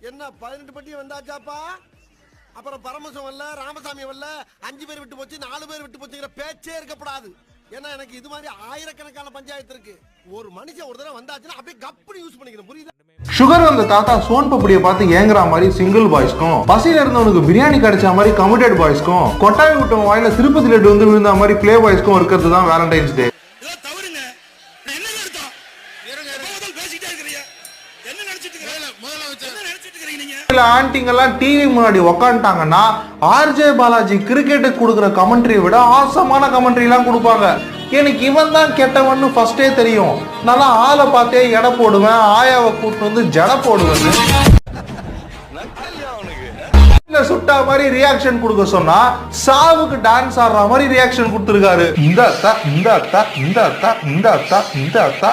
என்ன 18 பட்டி வந்தாச்சாப்பா? அப்புறம் பரமசம் வரல, ராமசாமி வரல, 5 பேர் விட்டு போச்சு, 4 பேர் விட்டு போச்சுங்கிற பேச்சே இருக்கப்படாது. ஏன்னா எனக்கு இது மாதிரி ஆயிரக்கணக்கான பஞ்சாயத்து இருக்கு. ஒரு மனுஷன் ஒரு தடவை வந்தாச்சுன்னா அப்படியே கப்புனு யூஸ் பண்ணிக்கிறேன், புரியுதா? சுகர் வந்த தாத்தா சோன் பப்படியை பார்த்து ஏங்குற மாதிரி சிங்கிள் பாய்ஸ்க்கும், பசியில இருந்தவனுக்கு பிரியாணி கிடைச்ச மாதிரி கமிட்டட் பாய்ஸ்க்கும், கொட்டாய் விட்டவன் வாயில திருப்பதி லட்டு வந்து விழுந்த மாதிரி பிளே பாய்ஸ்க்கும் இருக்கிறது தான் வேலண்டைன்ஸ் டே. ஆன்டிங்கெல்லாம் டிவி முன்னாடி உக்காந்துட்டாங்கன்னா ஆர்ஜே பாலாஜி கிரிக்கெட்டுக்கு கொடுக்குற கமெண்ட்ரியை விட ஆசமான கமெண்ட்ரி எல்லாம் கொடுப்பாங்க. எனக்கு இவன் தான் கெட்டவன்னு ஃபர்ஸ்டே தெரியும். நல்லா ஆளை பார்த்தே எடை போடுவேன், ஆயாவை கூட்டு வந்து ஜட போடுவேன். சுட்டா மாதிரி ரியாக்ஷன் கொடுக்க சொன்னா சாவுக்கு டான்ஸ் ஆடுற மாதிரி ரியாக்ஷன் கொடுத்துருக்காரு. இந்த அத்தா இந்த அத்தா இந்த அத்தா இந்த அத்தா இந்த அத்தா